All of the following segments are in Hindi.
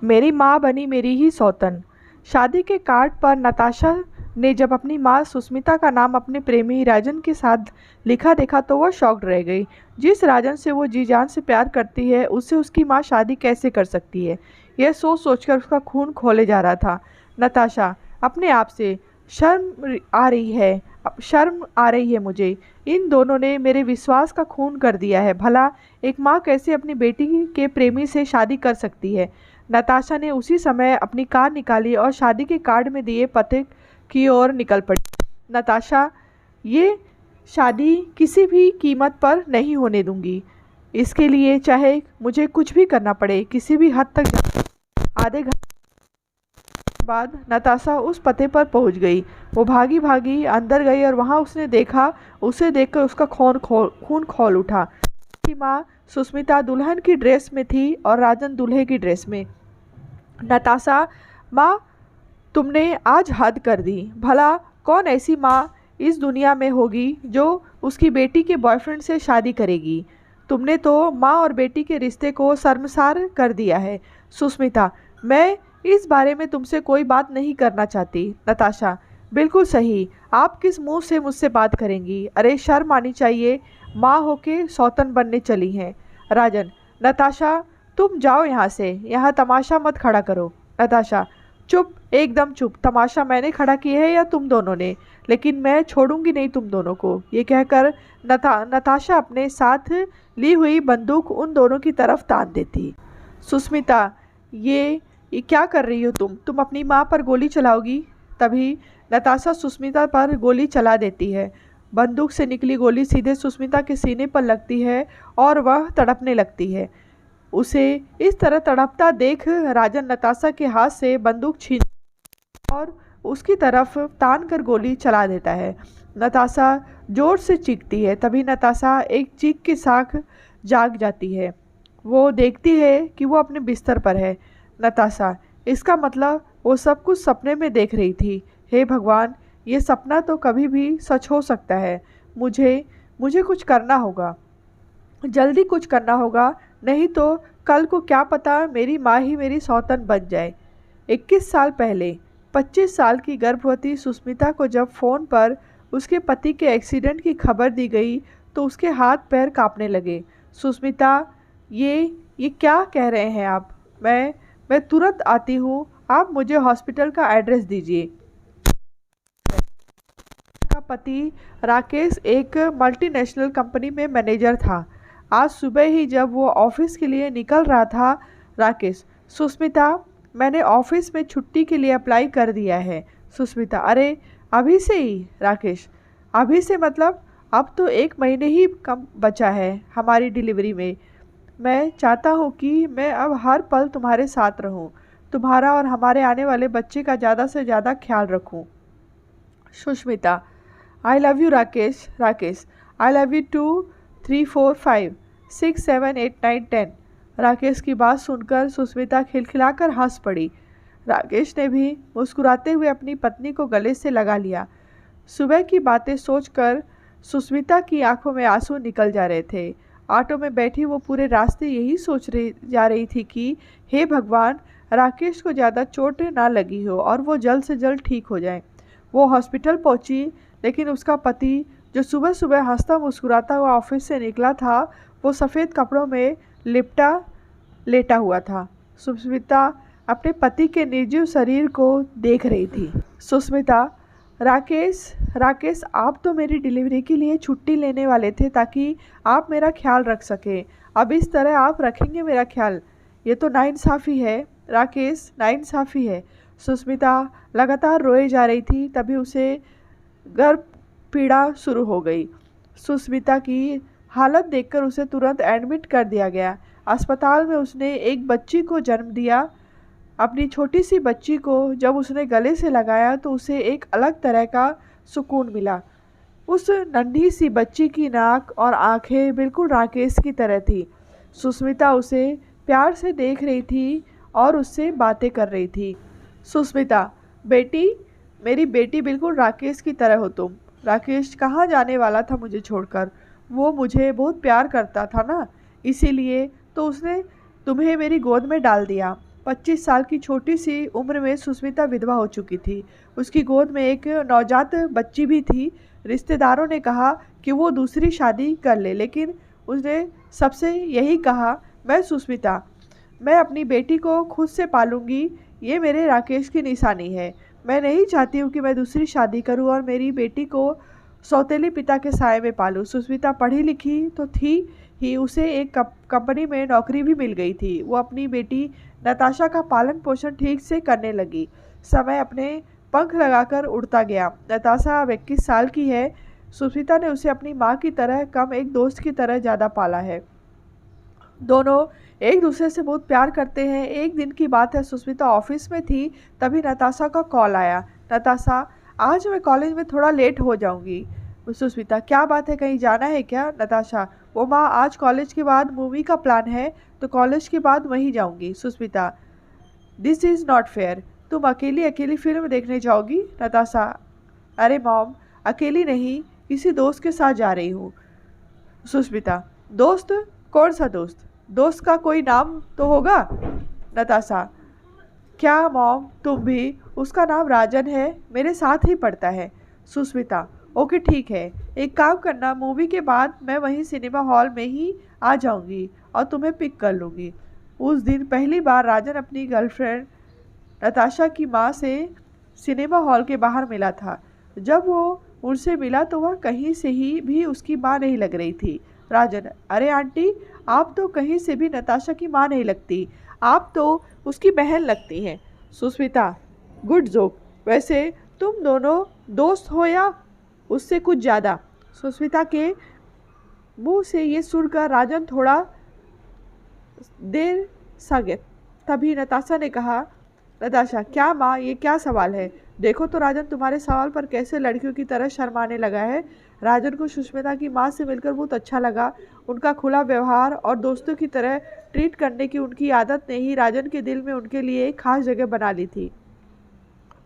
मेरी माँ बनी मेरी ही सौतन। शादी के कार्ड पर नताशा ने जब अपनी माँ सुस्मिता का नाम अपने प्रेमी राजन के साथ लिखा देखा तो वह शॉक्ड रह गई। जिस राजन से वो जी जान से प्यार करती है उससे उसकी माँ शादी कैसे कर सकती है? यह सोच सोचकर उसका खून खौले जा रहा था। नताशा, अपने आप से शर्म आ रही है मुझे। इन दोनों ने मेरे विश्वास का खून कर दिया है। भला एक माँ कैसे अपनी बेटी के प्रेमी से शादी कर सकती है? नताशा ने उसी समय अपनी कार निकाली और शादी के कार्ड में दिए पते की ओर निकल पड़ी। नताशा, ये शादी किसी भी कीमत पर नहीं होने दूंगी। इसके लिए चाहे मुझे कुछ भी करना पड़े, किसी भी हद तक आधे घंटे बाद नताशा उस पते पर पहुंच गई। वो भागी भागी अंदर गई और वहां उसने देखा, उसे देखकर उसका खून खौल उठा। उसकी माँ सुस्मिता दुल्हन की ड्रेस में थी और राजन दूल्हे की ड्रेस में। नताशा, माँ, तुमने आज हद कर दी। भला कौन ऐसी माँ इस दुनिया में होगी जो उसकी बेटी के बॉयफ्रेंड से शादी करेगी? तुमने तो माँ और बेटी के रिश्ते को शर्मसार कर दिया है। सुस्मिता, मैं इस बारे में तुमसे कोई बात नहीं करना चाहती। नताशा, बिल्कुल सही। आप किस मुंह से मुझसे बात करेंगी? अरे शर्म आनी चाहिए, माँ होके सौतन बनने चली हैं। राजन, नताशा, तुम जाओ यहाँ से, यहाँ तमाशा मत खड़ा करो। नताशा, चुप, एकदम चुप। तमाशा मैंने खड़ा किया है या तुम दोनों ने? लेकिन मैं छोड़ूंगी नहीं तुम दोनों को। ये कहकर नताशा अपने साथ ली हुई बंदूक उन दोनों की तरफ तान देती। सुस्मिता, ये क्या कर रही हो तुम अपनी माँ पर गोली चलाओगी? तभी नताशा सुस्मिता पर गोली चला देती है। बंदूक से निकली गोली सीधे सुस्मिता के सीने पर लगती है और वह तड़पने लगती है। उसे इस तरह तड़पता देख राजन नताशा के हाथ से बंदूक छीन और उसकी तरफ तान कर गोली चला देता है। नताशा जोर से चीखती है। तभी नताशा एक चीख के साथ जाग जाती है। वो देखती है कि वो अपने बिस्तर पर है। नताशा, इसका मतलब वो सब कुछ सपने में देख रही थी। हे भगवान, ये सपना तो कभी भी सच हो सकता है। मुझे मुझे कुछ करना होगा, जल्दी कुछ करना होगा, नहीं तो कल को क्या पता मेरी माँ ही मेरी सौतन बन जाए। 21 साल पहले 25 साल की गर्भवती सुस्मिता को जब फ़ोन पर उसके पति के एक्सीडेंट की खबर दी गई तो उसके हाथ पैर कांपने लगे। सुस्मिता, ये क्या कह रहे हैं आप? मैं तुरंत आती हूँ। आप मुझे हॉस्पिटल का एड्रेस दीजिए। का पति राकेश एक मल्टीनेशनल कंपनी में मैनेजर था। आज सुबह ही जब वो ऑफिस के लिए निकल रहा था, राकेश, सुस्मिता, मैंने ऑफिस में छुट्टी के लिए अप्लाई कर दिया है। सुस्मिता, अरे अभी से ही? राकेश, अभी से मतलब अब तो 1 महीने ही कम बचा है हमारी डिलीवरी में। मैं चाहता हूँ कि मैं अब हर पल तुम्हारे साथ रहूँ, तुम्हारा और हमारे आने वाले बच्चे का ज़्यादा से ज़्यादा ख्याल रखूँ। सुष्मिता, आई love you Rakesh. Rakesh, I love you 2 3 4 5 6 7 8 9 10। Rakesh की बात सुनकर सुस्मिता खिलखिलाकर हंस पड़ी। राकेश ने भी मुस्कुराते हुए अपनी पत्नी को गले से लगा लिया। सुबह की बातें सोचकर सुस्मिता की आंखों में आंसू निकल जा रहे थे। ऑटो में बैठी वो पूरे रास्ते यही सोच रही जा रही थी कि हे भगवान, राकेश को ज़्यादा चोट ना लगी हो और वो जल्द से जल्द ठीक हो जाए। वो हॉस्पिटल पहुंची, लेकिन उसका पति जो सुबह सुबह हंसता मुस्कुराता हुआ ऑफिस से निकला था, वो सफ़ेद कपड़ों में लिपटा लेटा हुआ था। सुस्मिता अपने पति के निर्जीव शरीर को देख रही थी। सुस्मिता, राकेश, राकेश, आप तो मेरी डिलीवरी के लिए छुट्टी लेने वाले थे ताकि आप मेरा ख्याल रख सकें। अब इस तरह आप रखेंगे मेरा ख्याल? ये तो नाइंसाफ़ी है राकेश, नाइंसाफ़ी है। सुस्मिता लगातार रोए जा रही थी। तभी उसे गर्भ पीड़ा शुरू हो गई। सुस्मिता की हालत देखकर उसे तुरंत एडमिट कर दिया गया। अस्पताल में उसने एक बच्ची को जन्म दिया। अपनी छोटी सी बच्ची को जब उसने गले से लगाया तो उसे एक अलग तरह का सुकून मिला। उस नन्ही सी बच्ची की नाक और आंखें बिल्कुल राकेश की तरह थी। सुस्मिता उसे प्यार से देख रही थी और उससे बातें कर रही थी। सुस्मिता, बेटी, मेरी बेटी, बिल्कुल राकेश की तरह हो तुम। राकेश कहाँ जाने वाला था मुझे छोड़कर? वो मुझे बहुत प्यार करता था ना, इसीलिए तो उसने तुम्हें मेरी गोद में डाल दिया। 25 साल की छोटी सी उम्र में सुष्मिता विधवा हो चुकी थी। उसकी गोद में एक नवजात बच्ची भी थी। रिश्तेदारों ने कहा कि वो दूसरी शादी कर ले, लेकिन उसने सबसे यही कहा, मैं सुष्मिता, मैं अपनी बेटी को खुद से पालूंगी। ये मेरे राकेश की निशानी है। मैं नहीं चाहती हूँ कि मैं दूसरी शादी करूँ और मेरी बेटी को सौतेले पिता के साए में पालूं। सुष्मिता पढ़ी लिखी तो थी ही, उसे एक कंपनी में नौकरी भी मिल गई थी। वो अपनी बेटी नताशा का पालन पोषण ठीक से करने लगी। समय अपने पंख लगाकर उड़ता गया। नताशा अब 21 साल की है। सुष्मिता ने उसे अपनी माँ की तरह कम, एक दोस्त की तरह ज़्यादा पाला है। दोनों एक दूसरे से बहुत प्यार करते हैं। एक दिन की बात है, सुष्मिता ऑफिस में थी, तभी नताशा का कॉल आया। नताशा, आज मैं कॉलेज में थोड़ा लेट हो जाऊंगी। सुष्मिता, क्या बात है, कहीं जाना है क्या? नताशा, वो माँ, आज कॉलेज के बाद मूवी का प्लान है तो कॉलेज के बाद वहीं जाऊंगी। Sushmita, this is not fair. तुम अकेली अकेली फिल्म देखने जाओगी? नताशा, अरे मॉम, अकेली नहीं, किसी दोस्त के साथ जा रही हूँ। सुष्मिता, दोस्त? कौन सा दोस्त? दोस्त का कोई नाम तो होगा। नताशा, क्या मॉम, तुम भी? उसका नाम राजन है, मेरे साथ ही पढ़ता है। सुष्मिता, ओके ठीक है, एक काम करना, मूवी के बाद मैं वहीं सिनेमा हॉल में ही आ जाऊंगी और तुम्हें पिक कर लूँगी। उस दिन पहली बार राजन अपनी गर्लफ्रेंड नताशा की माँ से सिनेमा हॉल के बाहर मिला था। जब वो उनसे मिला तो वह कहीं से ही भी उसकी माँ नहीं लग रही थी। राजन, अरे आंटी, आप तो कहीं से भी नताशा की माँ नहीं लगती, आप तो उसकी बहन लगती हैं। Sushmita, good joke. वैसे तुम दोनों दोस्त हो या उससे कुछ ज़्यादा? सुष्मिता के मुंह से ये सुनकर राजन थोड़ा देर सगे। तभी नताशा ने कहा, नताशा, क्या माँ, ये क्या सवाल है? देखो तो राजन तुम्हारे सवाल पर कैसे लड़कियों की तरह शर्माने लगा है। राजन को सुष्मिता की माँ से मिलकर बहुत अच्छा लगा। उनका खुला व्यवहार और दोस्तों की तरह ट्रीट करने की उनकी आदत ने ही राजन के दिल में उनके लिए एक खास जगह बना ली थी।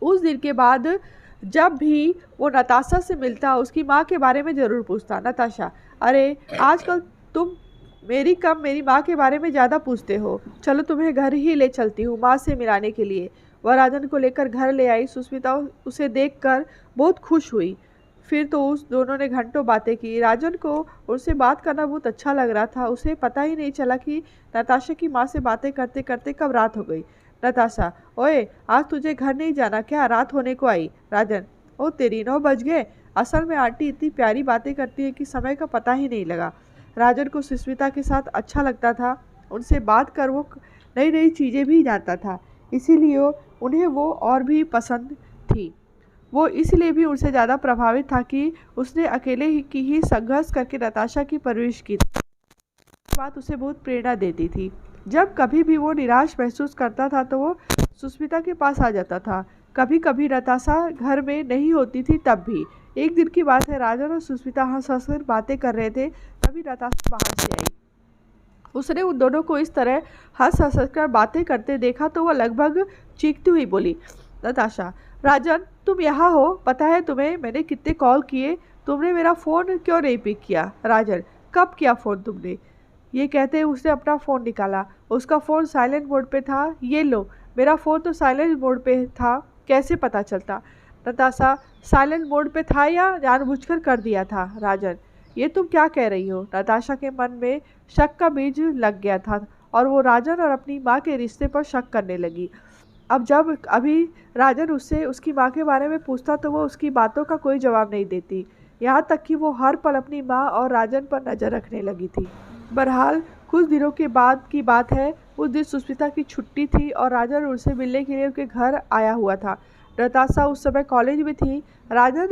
उस दिन के बाद जब भी वो नताशा से मिलता, उसकी माँ के बारे में ज़रूर पूछता। नताशा, अरे आजकल तुम मेरी माँ के बारे में ज़्यादा पूछते हो। चलो तुम्हें घर ही ले चलती हूँ माँ से मिलाने के लिए। वह राजन को लेकर घर ले आई। सुष्मिता उसे देखकर बहुत खुश हुई। फिर तो उस दोनों ने घंटों बातें की। राजन को उनसे बात करना बहुत अच्छा लग रहा था। उसे पता ही नहीं चला कि नताशा की माँ से बातें करते करते कब रात हो गई। नताशा, ओए, आज तुझे घर नहीं जाना क्या? रात होने को आई। राजन, ओ तेरी, 9 बज गए। असल में आंटी इतनी प्यारी बातें करती है कि समय का पता ही नहीं लगा। राजन को सुष्मिता के साथ अच्छा लगता था। उनसे बात कर वो नई नई चीज़ें भी जानता था, इसीलिए उन्हें वो और भी पसंद थी। वो इसलिए भी उनसे ज़्यादा प्रभावित था कि उसने अकेले ही संघर्ष करके नताशा की परवरिश की। बात उसे बहुत प्रेरणा देती थी। जब कभी भी वो निराश महसूस करता था तो वो सुष्मिता के पास आ जाता था। कभी कभी नताशा घर में नहीं होती थी तब भी। एक दिन की बात है, राजन और सुष्मिता हंस हंस कर बातें कर रहे थे, तभी नताशा बाहर से आई। उसने उन दोनों को इस तरह हंस हंस कर बातें करते देखा तो वह लगभग चीखती हुई बोली, नताशा, राजन, तुम यहाँ हो? पता है तुम्हें मैंने कितने कॉल किए, तुमने मेरा फ़ोन क्यों नहीं पिक किया? राजन, कब किया फ़ोन तुमने? ये कहते उसने अपना फ़ोन निकाला। उसका फ़ोन साइलेंट मोड पे था। ये लो, मेरा फ़ोन तो साइलेंट मोड पे था, कैसे पता चलता? नताशा, साइलेंट मोड पे था या जानबूझकर कर दिया था? राजन, ये तुम क्या कह रही हो? नताशा के मन में शक का बीज लग गया था और वो राजन और अपनी माँ के रिश्ते पर शक करने लगी। अब जब अभी राजन उससे उसकी माँ के बारे में पूछता तो वो उसकी बातों का कोई जवाब नहीं देती। यहाँ तक कि वो हर पल अपनी माँ और राजन पर नज़र रखने लगी थी। बहरहाल कुछ दिनों के बाद की बात है। उस दिन सुष्मिता की छुट्टी थी और राजन उनसे मिलने के लिए उनके घर आया हुआ था। नताशा उस समय कॉलेज में थी। राजन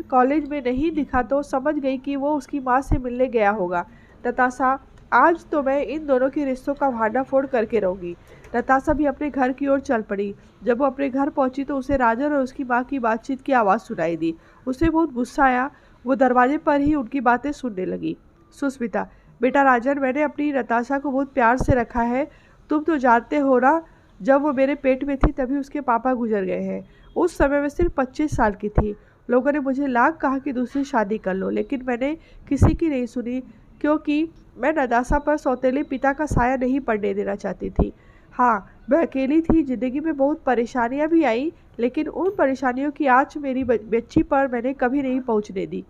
कॉलेज में नहीं दिखा तो समझ गई कि वो उसकी माँ से मिलने गया होगा। नताशा, आज तो मैं इन दोनों के रिश्तों का भांडाफोड़ करके रहूँगी। नताशा भी अपने घर की ओर चल पड़ी। जब वो अपने घर पहुंची तो उसे राजन और उसकी माँ की बातचीत की आवाज़ सुनाई दी। उसे बहुत गुस्सा आया। वो दरवाजे पर ही उनकी बातें सुनने लगी। सुष्मिता, बेटा राजन, मैंने अपनी नताशा को बहुत प्यार से रखा है। तुम तो जानते हो ना, जब वो मेरे पेट में थी तभी उसके पापा गुजर गए हैं। उस समय मैं सिर्फ 25 साल की थी। लोगों ने मुझे लाख कहा कि दूसरी शादी कर लो, लेकिन मैंने किसी की नहीं सुनी, क्योंकि मैं नताशा पर सौतेले पिता का साया नहीं पड़ने देना चाहती थी। हाँ, मैं अकेली थी, ज़िंदगी में बहुत परेशानियाँ भी आई, लेकिन उन परेशानियों की आँच मेरी बच्ची पर मैंने कभी नहीं पहुँचने दी।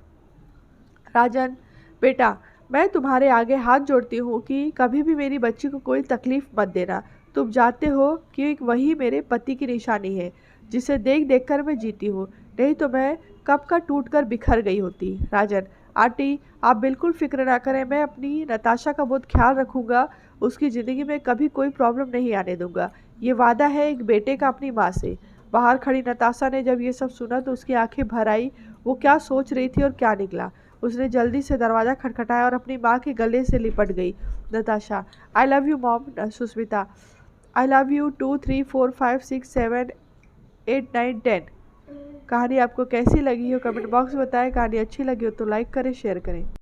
राजन, बेटा, मैं तुम्हारे आगे हाथ जोड़ती हूँ कि कभी भी मेरी बच्ची को कोई तकलीफ मत देना। तुम जानते हो कि वही मेरे पति की निशानी है, जिसे देख देख कर मैं जीती हूँ, नहीं तो मैं कब का टूट कर बिखर गई होती। राजन, आंटी, आप बिल्कुल फिक्र ना करें, मैं अपनी नताशा का बहुत ख्याल रखूंगा, उसकी ज़िंदगी में कभी कोई प्रॉब्लम नहीं आने दूंगा। ये वादा है एक बेटे का अपनी माँ से। बाहर खड़ी नताशा ने जब ये सब सुना तो उसकी आंखें भर आई। वो क्या सोच रही थी और क्या निकला। उसने जल्दी से दरवाज़ा खटखटाया और अपनी माँ के गले से लिपट गई। Natasha, I love you mom. Sushmita, I love you 2 3 4 5 6 7 8 9 10। कहानी आपको कैसी लगी हो कमेंट बॉक्स में बताएं। कहानी अच्छी लगी हो तो लाइक करें, शेयर करें।